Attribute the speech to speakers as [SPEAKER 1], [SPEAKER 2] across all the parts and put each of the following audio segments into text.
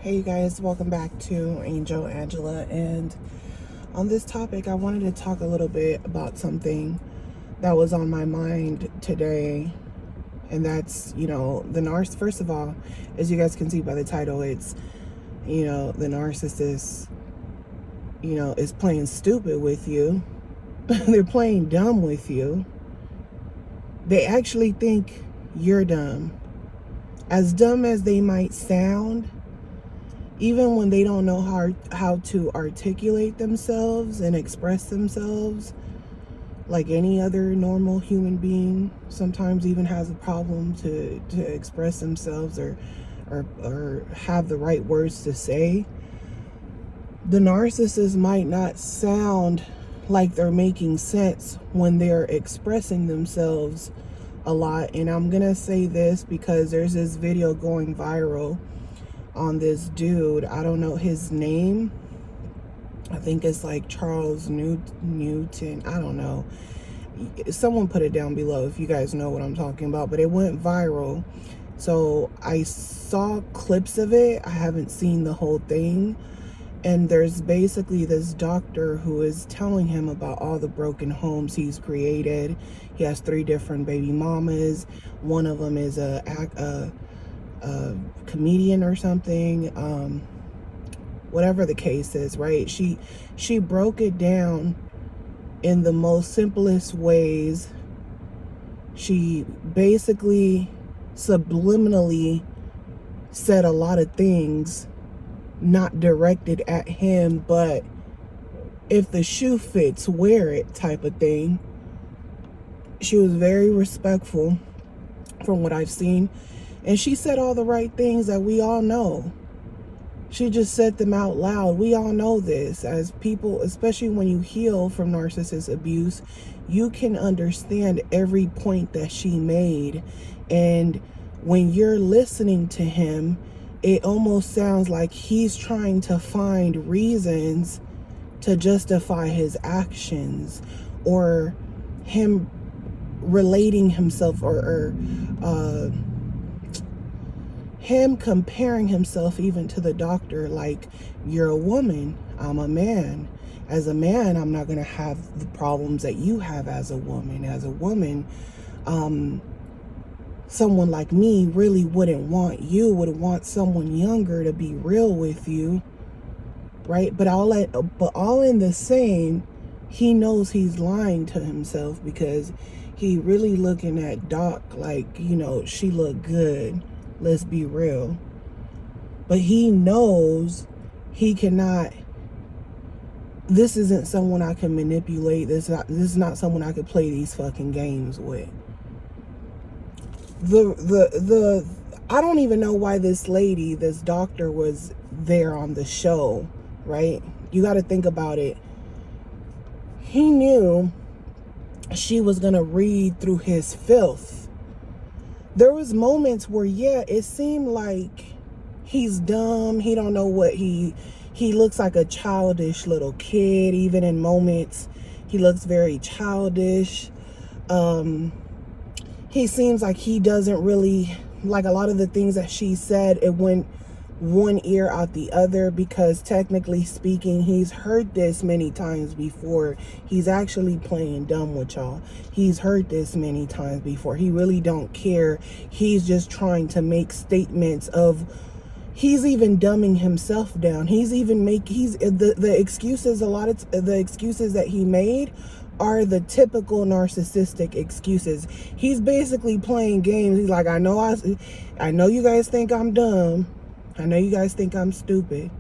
[SPEAKER 1] Hey you guys, welcome back to Angel Angela, and on this topic I wanted to talk a little bit about something that was on my mind today, and that's, first of all, as you guys can see by the title, it's, the narcissist, is playing stupid with you. They're playing dumb with you. They actually think you're dumb. As dumb as they might sound, even when they don't know how to articulate themselves and express themselves, like any other normal human being sometimes even has a problem to express themselves or have the right words to say, the narcissist might not sound like they're making sense when they're expressing themselves a lot. And I'm gonna say this because there's this video going viral on this dude. I don't know his name. I think it's like Charles Newton. I don't know. Someone put it down below if you guys know what I'm talking about. But it went viral. So I saw clips of it. I haven't seen the whole thing. And there's basically this doctor who is telling him about all the broken homes he's created. He has 3 different baby mamas. One of them is a comedian or something, whatever the case is, right? She broke it down in the most simplest ways. She basically subliminally said a lot of things not directed at him, but if the shoe fits, wear it type of thing. She was very respectful from what I've seen. And she said all the right things that we all know. She just said them out loud. We all know this as people, especially when you heal from narcissist abuse, you can understand every point that she made. And when you're listening to him, it almost sounds like he's trying to find reasons to justify his actions, or him relating himself or him comparing himself even to the doctor, like, you're a woman, I'm a man. As a man, I'm not going to have the problems that you have as a woman. As a woman, someone like me really wouldn't want you, would want someone younger to be real with you, right? But all in the same, he knows he's lying to himself, because he really looking at Doc like, she look good. Let's be real. But he knows he cannot. This isn't someone I can manipulate. This is not someone I could play these fucking games with. I don't even know why this doctor was there on the show, right? You got to think about it. He knew she was going to read through his filth. There was moments where, yeah, it seemed like he's dumb. He don't know what he looks like a childish little kid. Even in moments, he looks very childish. He seems like he doesn't really, like, a lot of the things that she said, it went one ear out the other, because technically speaking, he's heard this many times before. He's actually playing dumb with y'all. He's heard this many times before. He really don't care. He's just trying to make statements of, he's even dumbing himself down. He's even the excuses, a lot of the excuses that he made are the typical narcissistic excuses. He's basically playing games. He's like, I know you guys think I'm dumb. I know you guys think I'm stupid.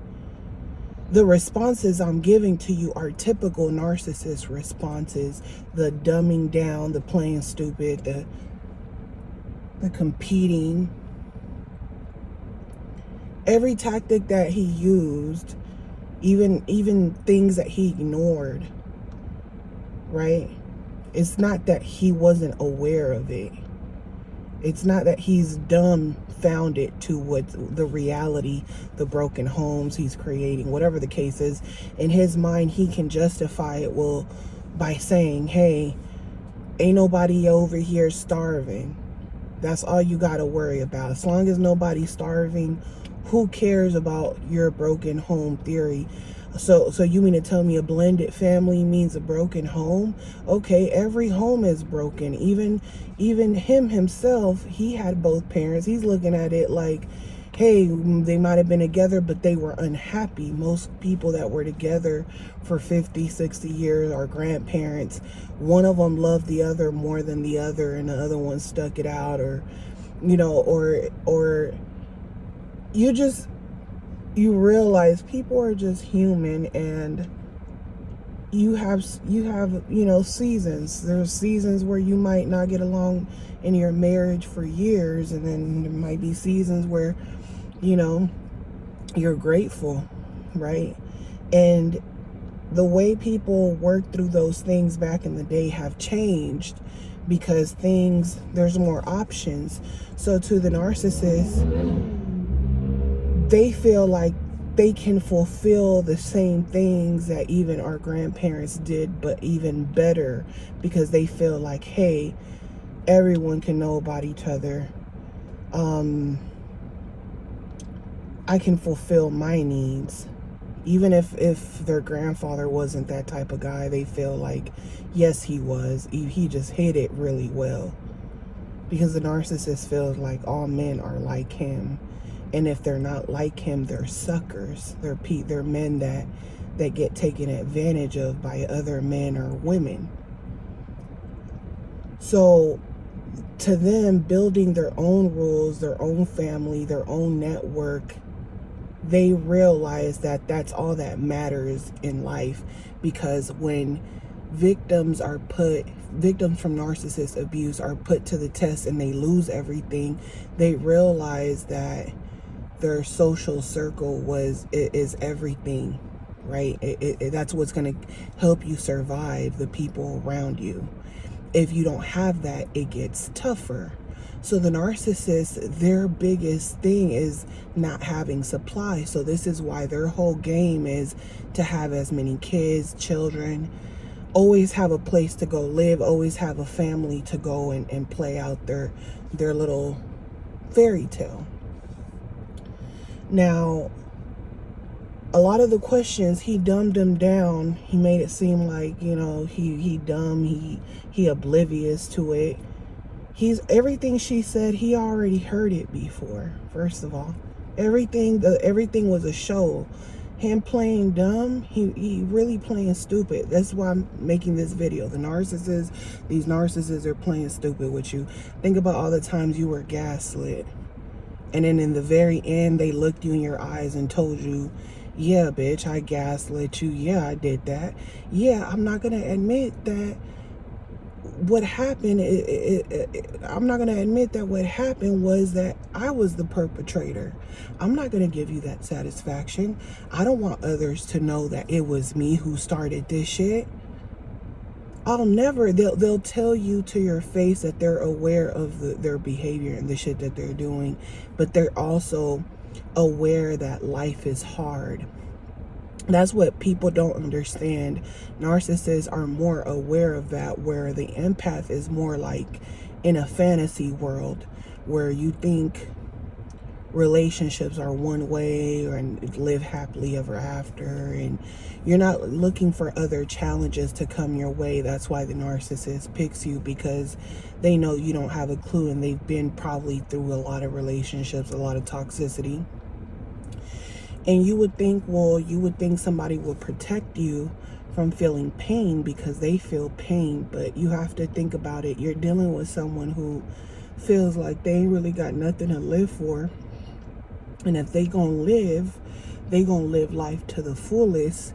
[SPEAKER 1] The responses I'm giving to you are typical narcissist responses. The dumbing down, the playing stupid, the competing. Every tactic that he used, even things that he ignored, right? It's not that he wasn't aware of it. It's not that he's dumbfounded to what the reality, the broken homes he's creating, whatever the case is. In his mind, he can justify it by saying, hey, ain't nobody over here starving. That's all you got to worry about. As long as nobody's starving Who cares about your broken home theory? So you mean to tell me a blended family means a broken home? Okay, every home is broken. Even him himself, he had both parents. He's looking at it like, hey, they might have been together, but they were unhappy. Most people that were together for 50, 60 years are grandparents. One of them loved the other more than the other, and the other one stuck it out, or or you realize people are just human, and you have seasons. There's seasons where you might not get along in your marriage for years, and then there might be seasons where you're grateful, right? And the way people work through those things back in the day have changed, because there's more options. So to the narcissist, they feel like they can fulfill the same things that even our grandparents did, but even better, because they feel like, hey, everyone can know about each other. I can fulfill my needs. Even if their grandfather wasn't that type of guy, they feel like, yes, he was. He just hid it really well. Because the narcissist feels like all men are like him. And if they're not like him, they're suckers. They're men that get taken advantage of by other men or women. So to them, building their own rules, their own family, their own network, they realize that that's all that matters in life. Because when victims from narcissist abuse are put to the test and they lose everything, they realize that their social circle is everything, right? That's what's going to help you survive, the people around you. If you don't have that, it gets tougher. So the narcissist, their biggest thing is not having supply. So this is why their whole game is to have as many kids, children, always have a place to go live, always have a family to go and play out their little fairy tale. Now, a lot of the questions, he dumbed them down. He made it seem like, he dumb, he oblivious to it. Everything she said, he already heard it before. First of all, everything was a show. Him playing dumb, he really playing stupid. That's why I'm making this video. These narcissists are playing stupid with you. Think about all the times you were gaslit, and then in the very end, they looked you in your eyes and told you, yeah, bitch, I gaslit you. Yeah, I did that. Yeah, I'm not gonna admit that what happened. I'm not gonna admit that what happened was that I was the perpetrator. I'm not gonna give you that satisfaction. I don't want others to know that it was me who started this shit. They'll tell you to your face that they're aware of their behavior and the shit that they're doing, but they're also aware that life is hard. That's what people don't understand. Narcissists are more aware of that, where the empath is more like in a fantasy world where you think relationships are one way and live happily ever after, and you're not looking for other challenges to come your way. That's why the narcissist picks you, because they know you don't have a clue, and they've been probably through a lot of relationships, a lot of toxicity. And you would think somebody will protect you from feeling pain because they feel pain, but you have to think about it. You're dealing with someone who feels like they ain't really got nothing to live for. And if they gonna live life to the fullest.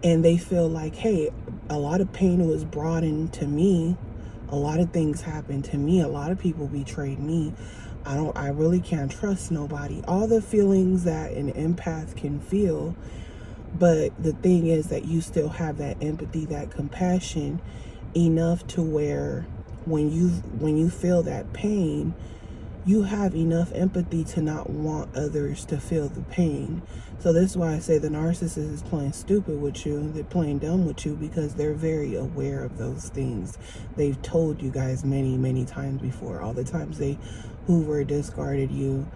[SPEAKER 1] And they feel like, hey, a lot of pain was brought into me. A lot of things happened to me. A lot of people betrayed me. I really can't trust nobody. All the feelings that an empath can feel. But the thing is that you still have that empathy, that compassion enough to where when you feel that pain, you have enough empathy to not want others to feel the pain. So this is why I say the narcissist is playing stupid with you. They're playing dumb with you because they're very aware of those things. They've told you guys many, many times before. All the times they hoover discarded you,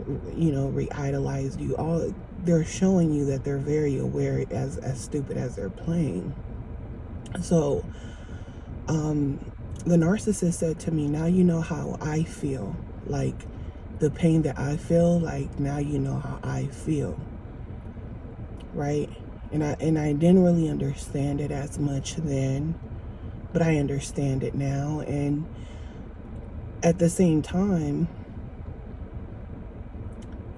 [SPEAKER 1] re-idolized you. All they're showing you that they're very aware, as stupid as they're playing. So the narcissist said to me, now you know how I feel, like the pain that I feel, like now you know how I feel, right? And I didn't really understand it as much then, but I understand it now. And at the same time,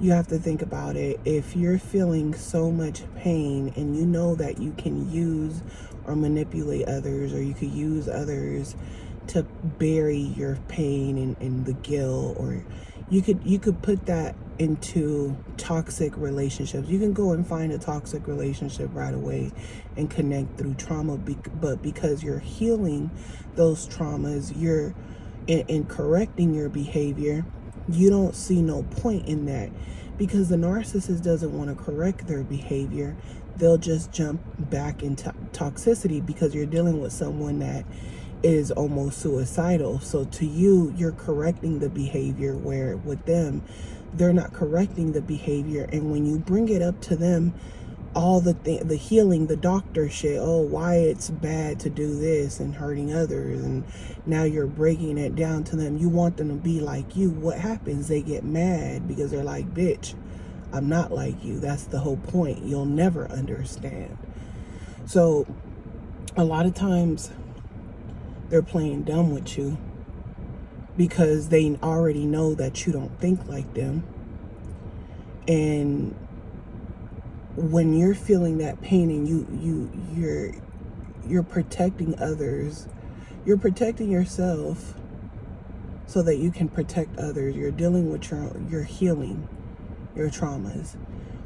[SPEAKER 1] you have to think about it. If you're feeling so much pain and you know that you can use or manipulate others, or you could use others to bury your pain and the guilt, or you could put that into toxic relationships. You can go and find a toxic relationship right away and connect through trauma, but because you're healing those traumas, you're in correcting your behavior, you don't see no point in that, because the narcissist doesn't want to correct their behavior. They'll just jump back into toxicity, because you're dealing with someone that is almost suicidal. So to you, you're correcting the behavior, where with them, they're not correcting the behavior. And when you bring it up to them, all the healing, the doctor shit, oh, why it's bad to do this and hurting others, and now you're breaking it down to them. You want them to be like you. What happens? They get mad because they're like, bitch, I'm not like you. That's the whole point. You'll never understand. So a lot of times they're playing dumb with you because they already know that you don't think like them. And when you're feeling that pain and you're protecting others, you're protecting yourself so that you can protect others. You're dealing with your healing your traumas.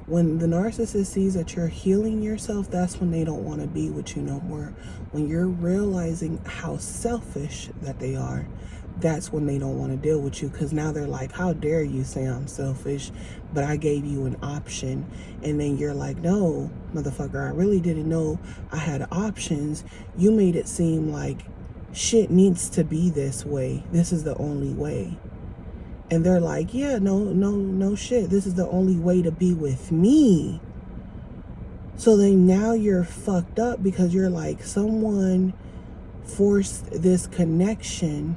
[SPEAKER 1] When the narcissist sees that you're healing yourself, that's when they don't want to be with you no more. When you're realizing how selfish that they are, that's when they don't want to deal with you, because now they're like, how dare you say I'm selfish, but I gave you an option. And then you're like, no, motherfucker, I really didn't know I had options. You made it seem like shit needs to be this way. This is the only way. And they're like, yeah, no shit. This is the only way to be with me. So then now you're fucked up, because you're like, someone forced this connection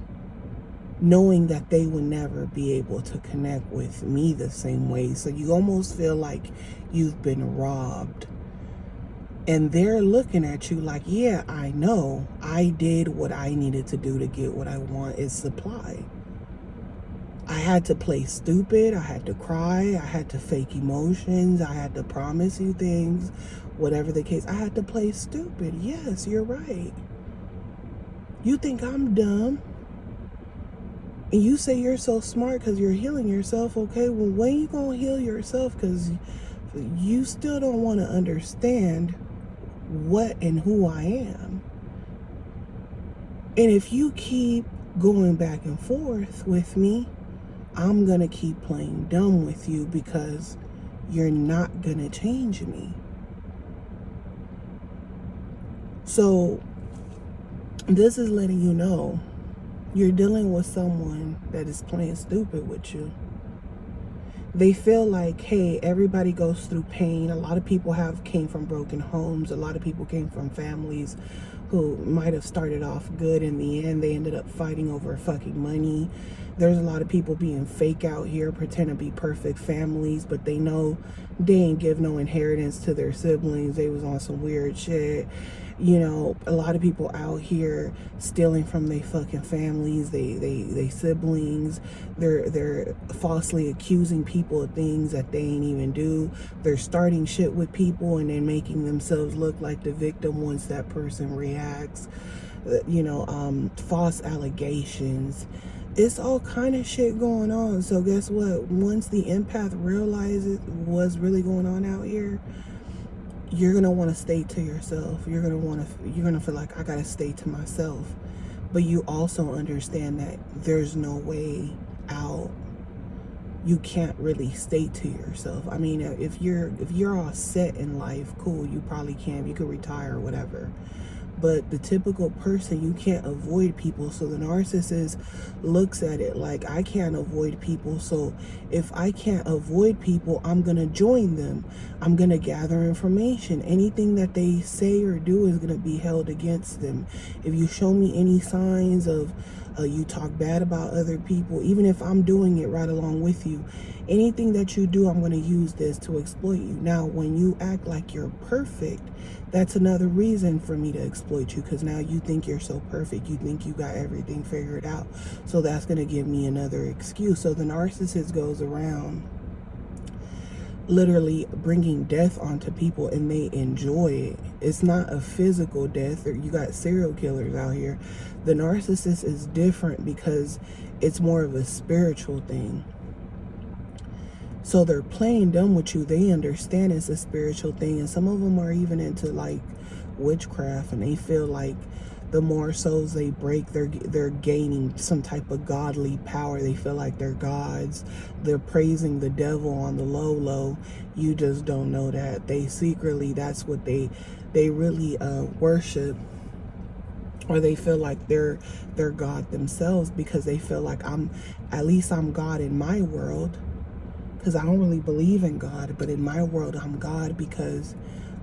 [SPEAKER 1] knowing that they would never be able to connect with me the same way. So you almost feel like you've been robbed. And they're looking at you like, yeah, I know. I did what I needed to do to get what I want, is supply. I had to play stupid. I had to cry. I had to fake emotions. I had to promise you things, whatever the case. I had to play stupid. Yes, you're right. You think I'm dumb? And you say you're so smart because you're healing yourself. Okay, well, when you gonna heal yourself? Because you still don't want to understand what and who I am. And if you keep going back and forth with me, I'm gonna keep playing dumb with you, because you're not gonna change me. So this is letting you know you're dealing with someone that is playing stupid with you. They feel like, hey, everybody goes through pain. A lot of people came from broken homes. A lot of people came from families who might have started off good. In the end, they ended up fighting over fucking money. There's a lot of people being fake out here, pretend to be perfect families, but they know they ain't give no inheritance to their siblings. They was on some weird shit. You know, a lot of people out here stealing from their fucking families, they siblings. They're falsely accusing people of things that they ain't even do. They're starting shit with people and then making themselves look like the victim once that person reacts. False allegations. It's all kind of shit going on. So guess what? Once the empath realizes what's really going on out here, you're gonna want to stay to yourself. You're gonna feel like, I gotta stay to myself. But you also understand that there's no way out. You can't really stay to yourself. I mean, if you're all set in life, cool, you probably can. You could retire or whatever. But the typical person, you can't avoid people. So the narcissist looks at it like, I can't avoid people. So if I can't avoid people, I'm going to join them. I'm going to gather information. Anything that they say or do is going to be held against them. If you show me any signs of you talk bad about other people, even if I'm doing it right along with you, anything that you do, I'm going to use this to exploit you. Now, when you act like you're perfect, that's another reason for me to exploit you, because now you think you're so perfect. You think you got everything figured out. So that's going to give me another excuse. So the narcissist goes around literally bringing death onto people, and they enjoy it. It's not a physical death. Or you got serial killers out here. The narcissist is different because it's more of a spiritual thing. So they're playing dumb with you. They understand it's a spiritual thing, and some of them are even into like witchcraft, and they feel like the more souls they break, they're gaining some type of godly power. They feel like they're gods. They're praising the devil on the low. You just don't know that. They secretly, that's what they really worship, or they feel like they're God themselves, because they feel like at least I'm God in my world. Because I don't really believe in God, but in my world, I'm God because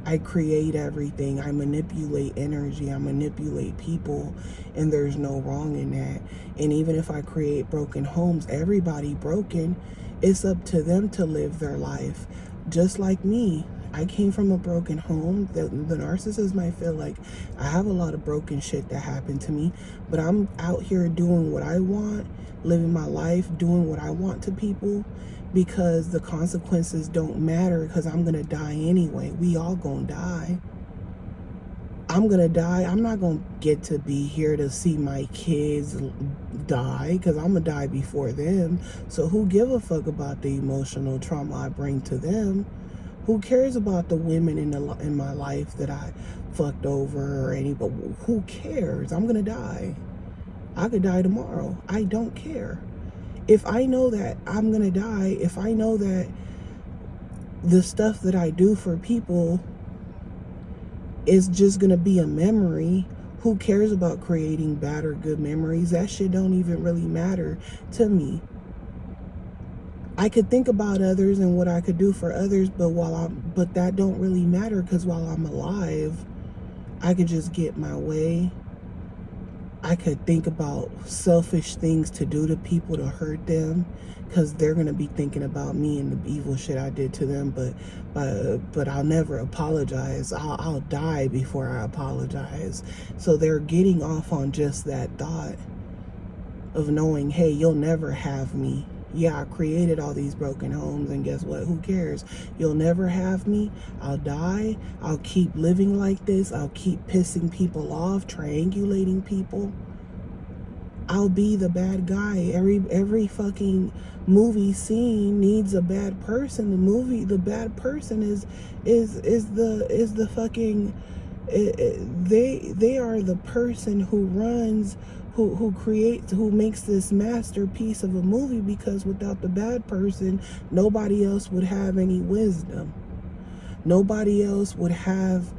[SPEAKER 1] I create everything. I manipulate energy. I manipulate people, and there's no wrong in that. And even if I create broken homes, everybody broken, it's up to them to live their life. Just like me. I came from a broken home. The narcissist might feel like I have a lot of broken shit that happened to me, but I'm out here doing what I want, living my life, doing what I want to people, because the consequences don't matter, because I'm going to die anyway. We all going to die. I'm going to die. I'm not going to get to be here to see my kids die, because I'm going to die before them. So who give a fuck about the emotional trauma I bring to them? Who cares about the women in my life that I fucked over or anybody? Who cares? I'm going to die. I could die tomorrow. I don't care. If I know that I'm going to die, if I know that the stuff that I do for people is just going to be a memory, who cares about creating bad or good memories? That shit don't even really matter to me. I could think about others and what I could do for others, but that don't really matter, because while I'm alive, I could just get my way. I could think about selfish things to do to people to hurt them, because they're going to be thinking about me and the evil shit I did to them, but I'll never apologize. I'll die before I apologize. So they're getting off on just that thought of knowing, hey, you'll never have me. Yeah, I created all these broken homes, and guess what? Who cares? You'll never have me. I'll die. I'll keep living like this. I'll keep pissing people off, triangulating people. I'll be the bad guy. Every fucking movie scene needs a bad person. The bad person is the fucking they are the person who runs, who creates, who makes this masterpiece of a movie, because without the bad person, nobody else would have any wisdom. Nobody else would have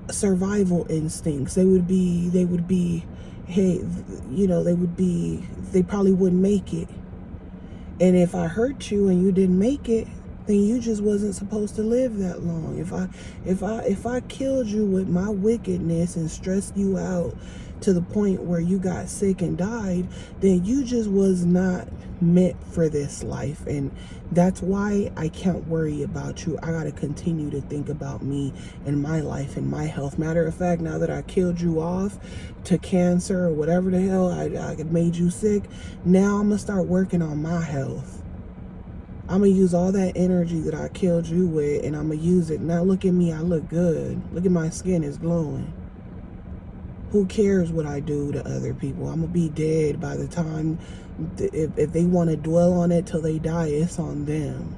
[SPEAKER 1] survival instincts. They would be, hey, you know, they probably wouldn't make it. And if I hurt you and you didn't make it, then you just wasn't supposed to live that long. If I killed you with my wickedness and stressed you out to the point where you got sick and died, then you just was not meant for this life. And that's why I can't worry about you. I gotta continue to think about me and my life and my health. Matter of fact, now that I killed you off to cancer or whatever the hell I made you sick, now I'm gonna start working on my health. I'm going to use all that energy that I killed you with, and I'm going to use it. Now look at me. I look good. Look at my skin. It's glowing. Who cares what I do to other people? I'm going to be dead by the time, if they want to dwell on it till they die, it's on them.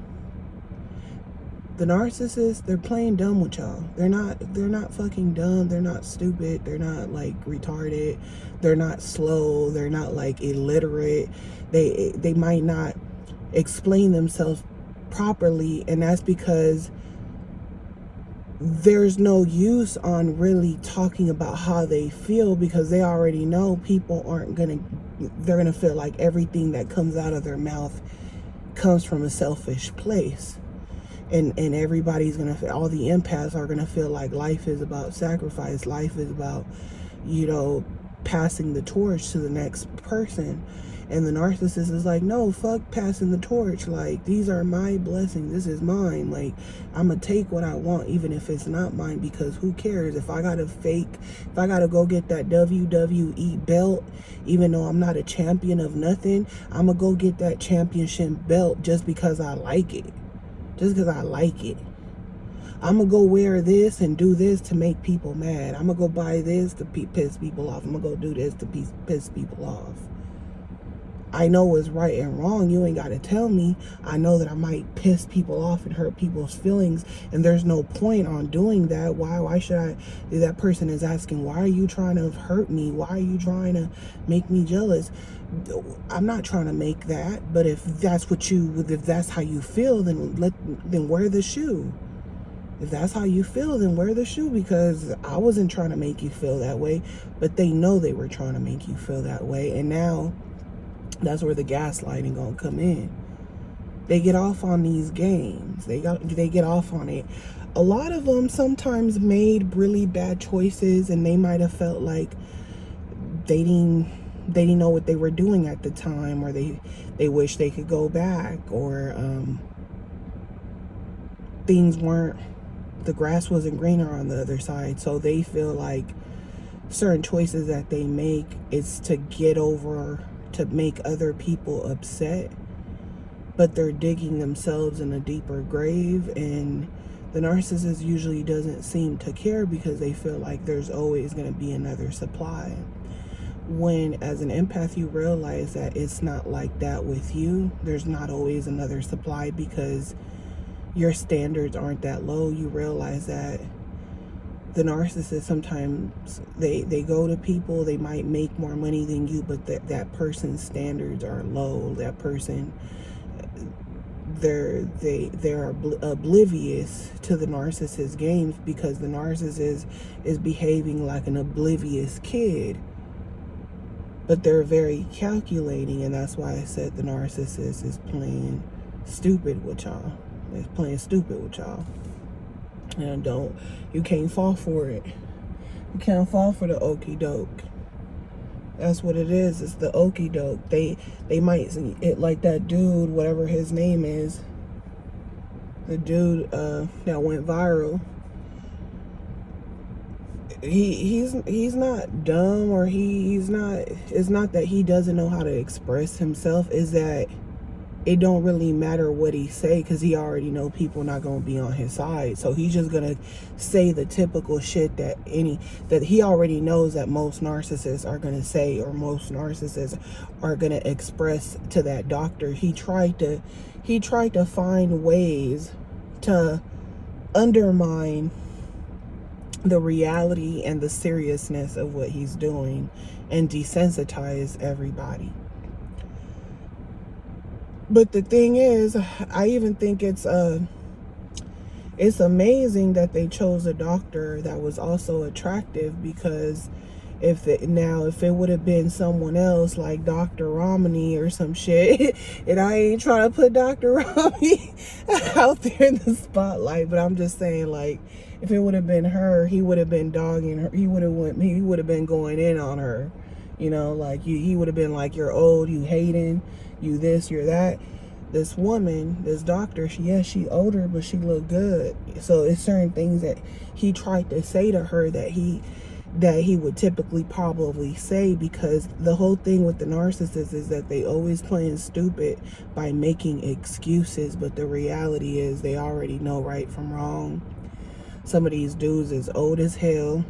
[SPEAKER 1] The narcissists, they're playing dumb with y'all. They're not fucking dumb. They're not stupid. They're not like retarded. They're not slow. They're not like illiterate. They might not explain themselves properly, and that's because there's no use on really talking about how they feel, because they already know people they're gonna feel like everything that comes out of their mouth comes from a selfish place. And everybody's gonna feel, all the empaths are gonna feel like life is about sacrifice, life is about, passing the torch to the next person. And the narcissist is like, no, fuck passing the torch. Like, these are my blessings. This is mine. Like, I'm going to take what I want, even if it's not mine, because who cares? If I got to go get that WWE belt, even though I'm not a champion of nothing, I'm going to go get that championship belt just because I like it. Just because I like it. I'm going to go wear this and do this to make people mad. I'm going to go buy this to piss people off. I'm going to go do this to piss people off. I know what's right and wrong. You ain't got to tell me. I know that I might piss people off and hurt people's feelings, and there's no point on doing that. Why should I? That person is asking, why are you trying to hurt me? Why are you trying to make me jealous? I'm not trying to make that, but if that's how you feel, then wear the shoe. If that's how you feel, then wear the shoe, because I wasn't trying to make you feel that way, but they know they were trying to make you feel that way, and now that's where the gaslighting gonna come in. They get off on these games. They get off on it. A lot of them sometimes made really bad choices, and they might have felt like they didn't know what they were doing at the time, or they wish they could go back, or the grass wasn't greener on the other side. So they feel like certain choices that they make is to make other people upset, but they're digging themselves in a deeper grave. And the narcissist usually doesn't seem to care, because they feel like there's always going to be another supply. When, as an empath, you realize that it's not like that with you. There's not always another supply, because your standards aren't that low. You realize that the narcissist, sometimes they go to people, they might make more money than you, but that person's standards are low. That person, they're oblivious to the narcissist games, because the narcissist is behaving like an oblivious kid, but they're very calculating. And that's why I said the narcissist is playing stupid with y'all. It's playing stupid with y'all. And you can't fall for it. You can't fall for the okie doke. That's what it is. It's the okie doke. They might see it like that dude, whatever his name is, the dude that went viral. He's not dumb, or he's not. It's not that he doesn't know how to express himself. Is that it don't really matter what he say, because he already know people not gonna be on his side. So he's just gonna say the typical shit that he already knows that most narcissists are gonna say, or most narcissists are gonna express to that doctor. He tried to find ways to undermine the reality and the seriousness of what he's doing, and desensitize everybody. But the thing is, I even think it's amazing that they chose a doctor that was also attractive, because if it would have been someone else like Dr. Romney or some shit, and I ain't trying to put Dr. Romney out there in the spotlight, but I'm just saying, like, if it would have been her, he would have been dogging her. He would have been going in on her. Like, he would have been like, you're old, you hating, you this, you're that. This woman, this doctor, she older, but she looked good. So it's certain things that he tried to say to her that he would typically probably say, because the whole thing with the narcissist is that they always playing stupid by making excuses, but the reality is they already know right from wrong. Some of these dudes is old as hell.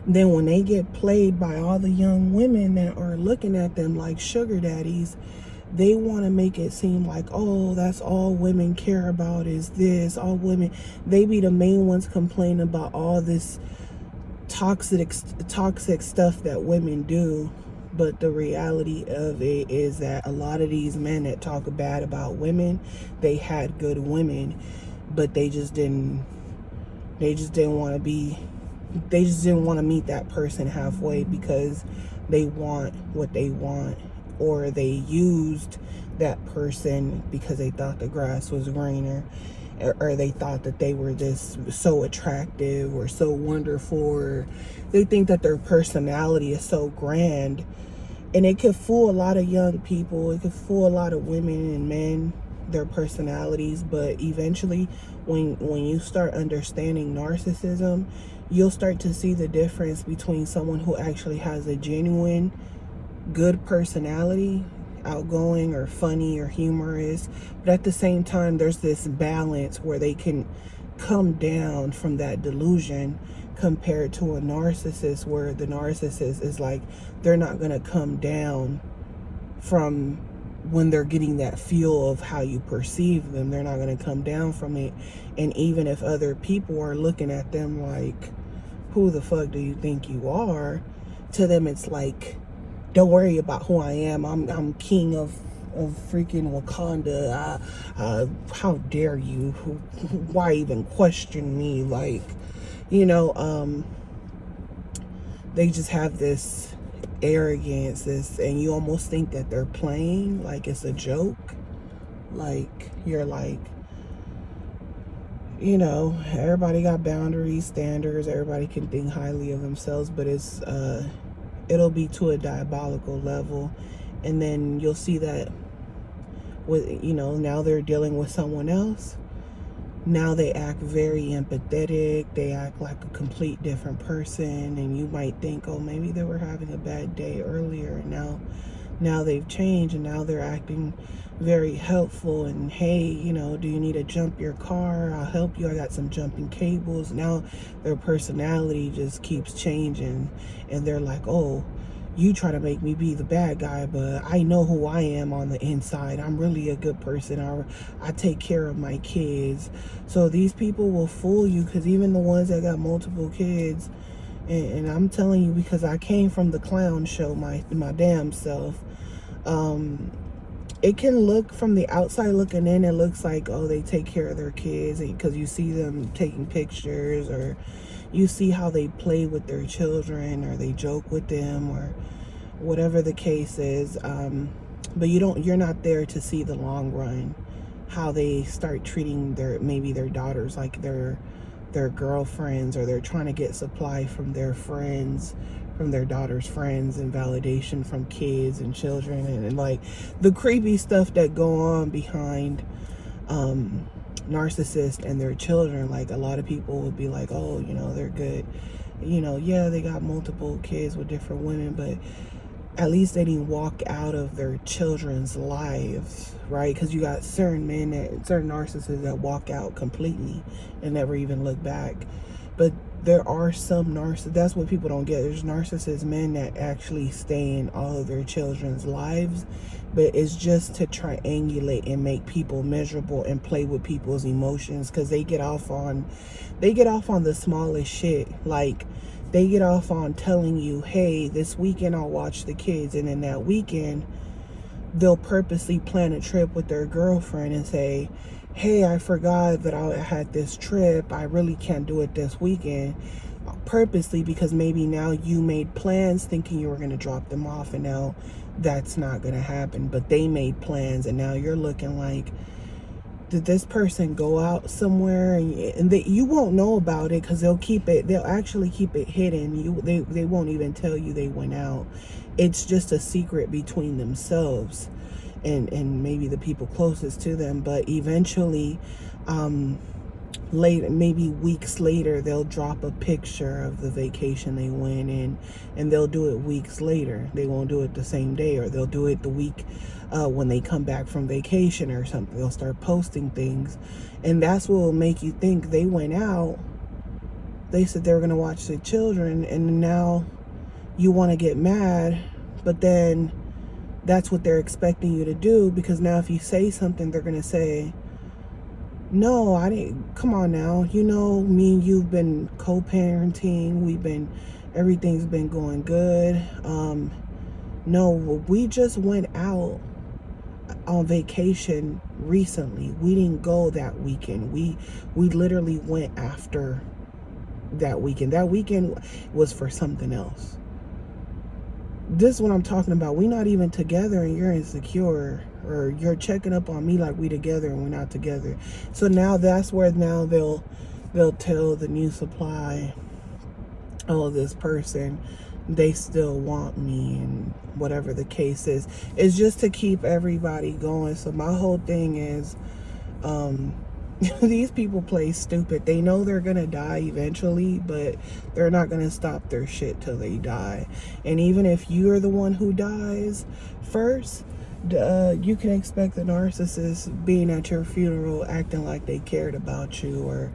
[SPEAKER 1] Then when they get played by all the young women that are looking at them like sugar daddies, they want to make it seem like, oh, that's all women care about is this. All women, they be the main ones complaining about all this toxic stuff that women do. But the reality of it is that a lot of these men that talk bad about women, they had good women, but they just didn't They just didn't want to meet that person halfway because they want what they want, or they used that person because they thought the grass was greener, or they thought that they were this so attractive or so wonderful, or they think that their personality is so grand. And it could fool a lot of young people, it could fool a lot of women and men, their personalities. But eventually, when you start understanding narcissism, you'll start to see the difference between someone who actually has a genuine good personality, outgoing or funny or humorous, but at the same time there's this balance where they can come down from that delusion, compared to a narcissist, where the narcissist is like, they're not going to come down from when they're getting that feel of how you perceive them. They're not going to come down from it. And even if other people are looking at them like, who the fuck do you think you are, to them it's like, don't worry about who I am. I'm king of freaking Wakanda. How dare you? Why even question me? Like, they just have this arrogance, and you almost think that they're playing, like it's a joke. Like, you're like, everybody got boundaries, standards, everybody can think highly of themselves, but it'll be to a diabolical level. And then you'll see that with, now they're dealing with someone else. Now they act very empathetic. They act like a complete different person. And you might think, oh, maybe they were having a bad day earlier. And now they've changed, and now they're acting very helpful. And, hey, do you need to jump your car? I'll help you. I got some jumping cables. Now their personality just keeps changing. And they're like, oh, you try to make me be the bad guy, but I know who I am on the inside. I'm really a good person. I take care of my kids. So these people will fool you, because even the ones that got multiple kids, and I'm telling you, because I came from the clown show my damn self, it can look, from the outside looking in, it looks like, oh, they take care of their kids, because you see them taking pictures, or you see how they play with their children, or they joke with them, or whatever the case is. But you're not there to see the long run, how they start treating maybe their daughters like their girlfriends, or they're trying to get supply from their friends, from their daughter's friends, and validation from kids and children, and like the creepy stuff that go on behind narcissists and their children. Like, a lot of people would be like, oh, they're good, yeah, they got multiple kids with different women, but at least they didn't walk out of their children's lives, right? Because you got certain narcissists that walk out completely and never even look back. But there are some narcissists, that's what people don't get. There's narcissist men that actually stay in all of their children's lives, but it's just to triangulate and make people miserable and play with people's emotions, because they get off on the smallest shit. Like, they get off on telling you, hey, this weekend I'll watch the kids, and then that weekend they'll purposely plan a trip with their girlfriend and say, hey, I forgot that I had this trip, I really can't do it this weekend, purposely, because maybe now you made plans thinking you were going to drop them off, and now that's not going to happen. But they made plans, and now you're looking like, did this person go out somewhere? And you won't know about it, because they'll actually keep it hidden. They won't even tell you they went out. It's just a secret between themselves and maybe the people closest to them. But eventually, later, maybe weeks later, they'll drop a picture of the vacation they went in, and they'll do it weeks later. They won't do it the same day, or they'll do it the week when they come back from vacation or something. They'll start posting things, and that's what will make you think they went out. They said they were going to watch the children, and now you want to get mad, but then that's what they're expecting you to do, because now if you say something, they're going to say, no, I didn't. Come on now. Me and you've been co-parenting. Everything's been going good. No, we just went out on vacation recently. We didn't go that weekend. We literally went after that weekend. That weekend was for something else. This is what I'm talking about. We not even together and you're insecure, or you're checking up on me like we together and we're not together. So now that's where now they'll tell the new supply, oh, this person, they still want me, and whatever the case is. It's just to keep everybody going. So my whole thing is, these people play stupid. They know they're gonna die eventually, but they're not gonna stop their shit till they die. And even if you're the one who dies first, you can expect the narcissist being at your funeral acting like they cared about you, or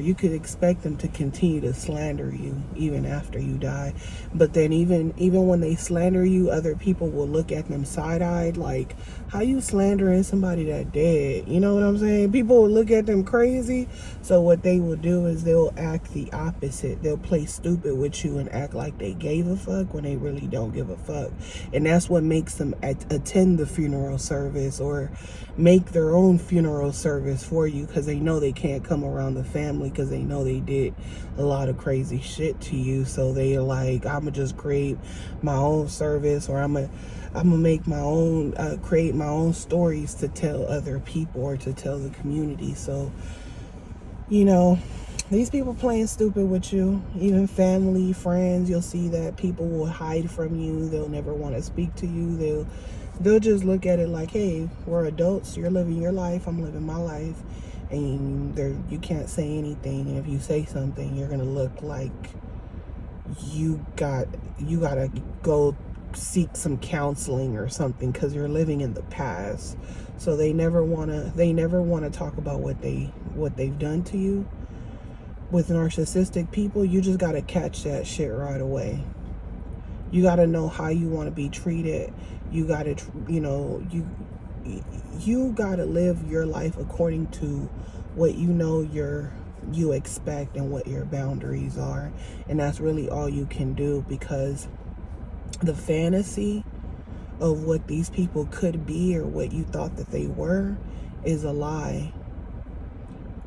[SPEAKER 1] you could expect them to continue to slander you even after you die. But then even when they slander you, other people will look at them side-eyed like, how you slandering somebody that dead? You know what I'm saying? People will look at them crazy. So what they will do is they'll act the opposite. They'll play stupid with you and act like they gave a fuck when they really don't give a fuck. And that's what makes them attend the funeral service or make their own funeral service for you, because they know they can't come around the family, because they know they did a lot of crazy shit to you. So they are like, I'm gonna just create my own service, or I'm gonna make my own, create my own stories to tell other people or to tell the community. So, you know, these people playing stupid with you, even family, friends, you'll see that people will hide from you. They'll never want to speak to you. They'll just look at it like, hey, we're adults, you're living your life, I'm living my life, and you can't say anything. And if you say something, you're gonna look like you gotta go seek some counseling or something, because you're living in the past. So they never wanna talk about what they've done to you. With narcissistic people, you just gotta catch that shit right away. You gotta know how you want to be treated. You gotta, you gotta live your life according to what you expect and what your boundaries are. And that's really all you can do, because the fantasy of what these people could be or what you thought that they were is a lie.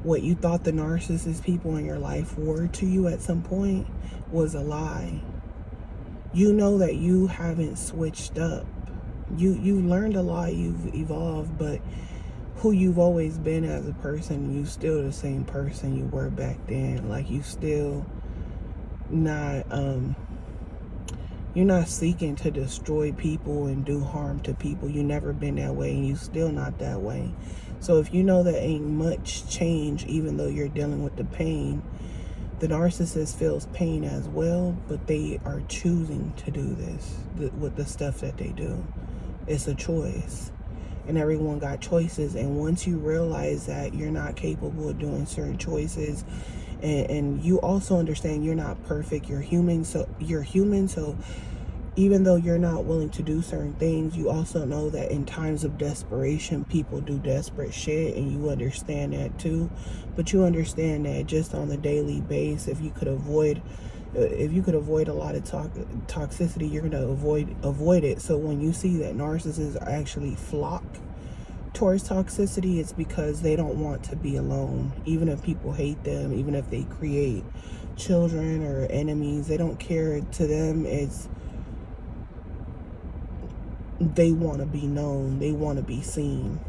[SPEAKER 1] What you thought the narcissist people in your life were to you at some point was a lie. You know that you haven't switched up. You learned a lot, you've evolved, but who you've always been as a person, you still the same person you were back then. Like, you still not you're not seeking to destroy people and do harm to people. You never been that way, and you still not that way. So if you know that ain't much change, even though you're dealing with the pain, the narcissist feels pain as well, but they are choosing to do this with the stuff that they do. It's a choice, and everyone got choices. And once you realize that you're not capable of doing certain choices, and you also understand you're not perfect, you're human. So even though you're not willing to do certain things, you also know that in times of desperation, people do desperate shit, and you understand that too. But you understand that just on the daily basis, if you could avoid a lot of toxicity, you're gonna avoid it. So when you see that narcissists actually flock towards toxicity, it's because they don't want to be alone. Even if people hate them, even if they create children or enemies, they don't care. To them, it's they want to be known, they want to be seen.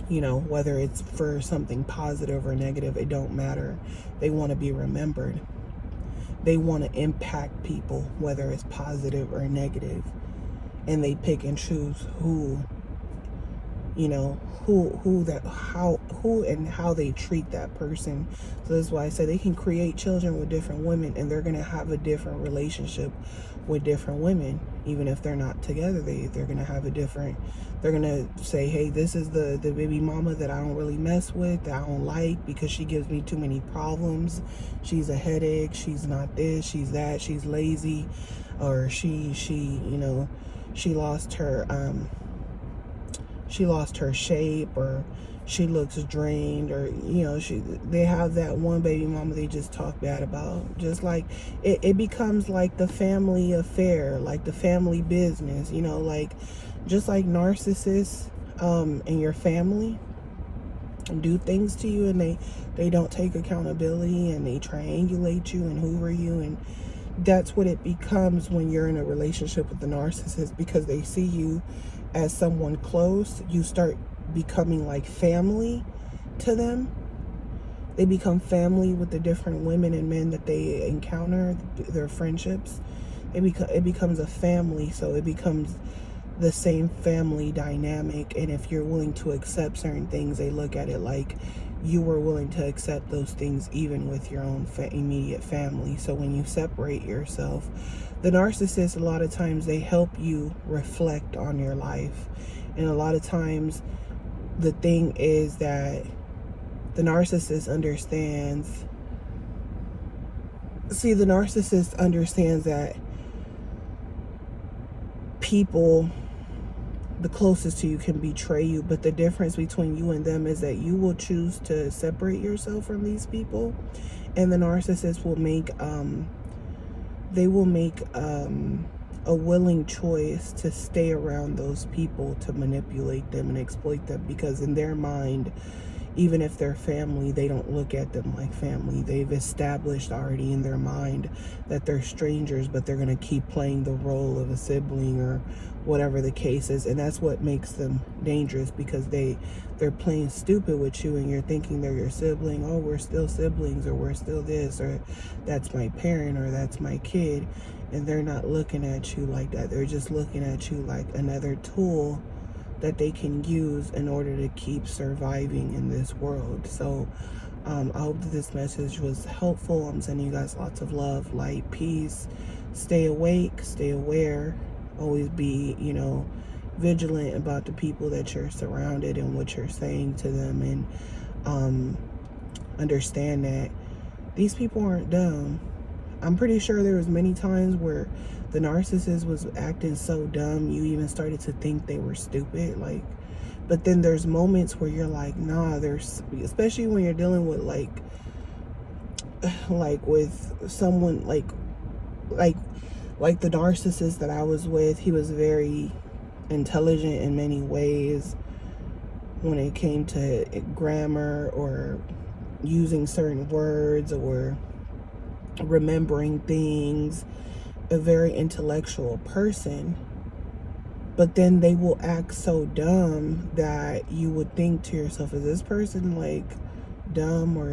[SPEAKER 1] Whether it's for something positive or negative, it don't matter. They want to be remembered. They want to impact people, whether it's positive or negative. And they pick and choose who and how they treat that person. So that's why I say they can create children with different women, and they're gonna have a different relationship with different women. Even if they're not together, they're gonna have they're gonna say, hey, this is the baby mama that I don't really mess with, that I don't like, because she gives me too many problems. She's a headache, she's not this, she's that, she's lazy, or she lost her shape, or she looks drained, or they have that one baby mama they just talk bad about. Just like it becomes like the family affair, like the family business, like just like narcissists in your family. do things to you, and they don't take accountability, and they triangulate you and hoover you. And that's what it becomes when you're in a relationship with the narcissist, because they see you as someone close. You start becoming like family to them. They become family with the different women and men that they encounter, their friendships. It becomes a family, so it becomes the same family dynamic. And if you're willing to accept certain things, they look at it like you were willing to accept those things even with your own immediate family. So when you separate yourself, the narcissist, a lot of times they help you reflect on your life. And a lot of times the thing is that the narcissist understands that people the closest to you can betray you, but the difference between you and them is that you will choose to separate yourself from these people, and the narcissist will make a willing choice to stay around those people, to manipulate them and exploit them, because in their mind, even if they're family, they don't look at them like family. They've established already in their mind that they're strangers, but they're going to keep playing the role of a sibling or whatever the case is. And that's what makes them dangerous, because they're playing stupid with you, and you're thinking they're your sibling. Oh, we're still siblings, or we're still this, or that's my parent, or that's my kid. And they're not looking at you like that. They're just looking at you like another tool that they can use in order to keep surviving in this world. So I hope that this message was helpful. I'm sending you guys lots of love, light, peace. Stay awake, stay aware. Always be, vigilant about the people that you're surrounded and what you're saying to them. And understand that these people aren't dumb. I'm pretty sure there was many times where the narcissist was acting so dumb, you even started to think they were stupid. But then there's moments where you're like, nah, especially when you're dealing with like with someone like the narcissist that I was with. He was very intelligent in many ways when it came to grammar or using certain words or remembering things. A very intellectual person, but then they will act so dumb that you would think to yourself, is this person like dumb, or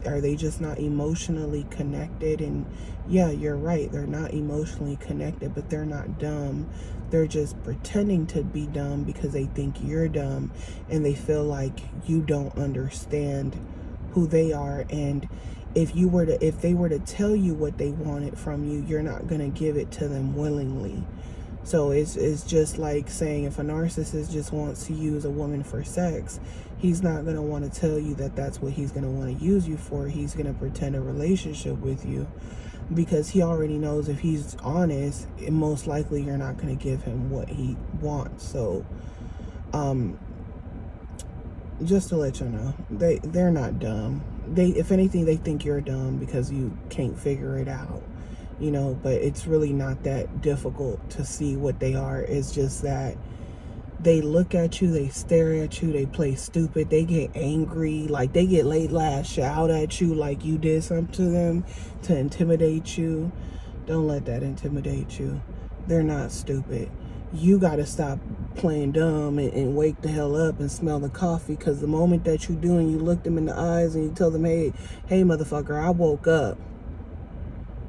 [SPEAKER 1] are they just not emotionally connected? And yeah, you're right, they're not emotionally connected, but they're not dumb. They're just pretending to be dumb because they think you're dumb, and they feel like you don't understand who they are. And if they were to tell you what they wanted from you, you're not going to give it to them willingly. So it's just like saying, if a narcissist just wants to use a woman for sex, he's not going to want to tell you that that's what he's going to want to use you for. He's going to pretend a relationship with you, because he already knows if he's honest, most likely you're not going to give him what he wants. So just to let you know, they're not dumb. If anything, they think you're dumb because you can't figure it out, but it's really not that difficult to see what they are. It's just that they look at you, they stare at you, they play stupid, they get angry, like they get lash out at you like you did something to them to intimidate you. Don't let that intimidate you. They're not stupid. You got to stop playing dumb and wake the hell up and smell the coffee, because the moment that you do and you look them in the eyes and you tell them, hey motherfucker, I woke up.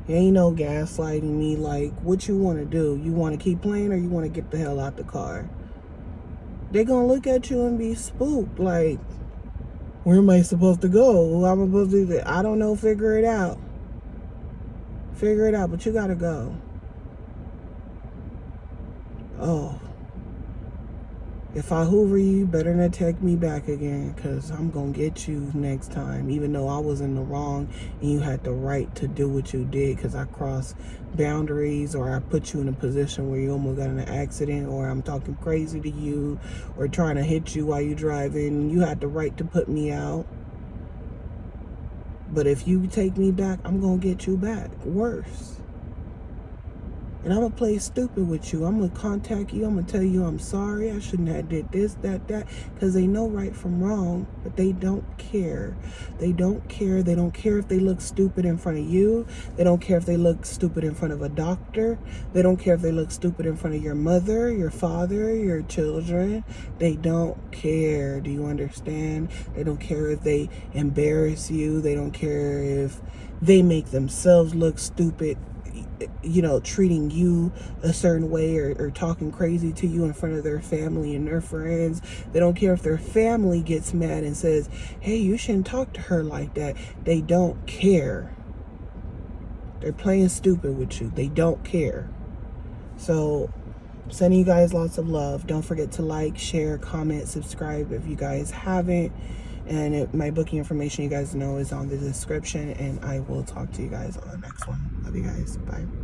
[SPEAKER 1] You ain't no gaslighting me. Like, what you want to do? You want to keep playing, or you want to get the hell out the car? They're going to look at you and be spooked. Like, where am I supposed to go? Who am I supposed to do? I don't know. Figure it out. But you got to go. Oh, if I hoover you, better not take me back again, because I'm going to get you next time, even though I was in the wrong and you had the right to do what you did, because I crossed boundaries, or I put you in a position where you almost got in an accident, or I'm talking crazy to you, or trying to hit you while you're driving. You had the right to put me out. But if you take me back, I'm going to get you back worse. And I'm going to play stupid with you. I'm going to contact you. I'm going to tell you I'm sorry. I shouldn't have did this, that. Because they know right from wrong, but they don't care. They don't care. They don't care if they look stupid in front of you. They don't care if they look stupid in front of a doctor. They don't care if they look stupid in front of your mother, your father, your children. They don't care. Do you understand? They don't care if they embarrass you. They don't care if they make themselves look stupid, you know, treating you a certain way or talking crazy to you in front of their family and their friends. They don't care if their family gets mad and says, hey, you shouldn't talk to her like that. They don't care. They're playing stupid with you. They don't care. So, sending you guys lots of love. Don't forget to like, share, comment, subscribe if you guys haven't. And my booking information, you guys know, is on the description. And I will talk to you guys on the next one. Love you guys. Bye.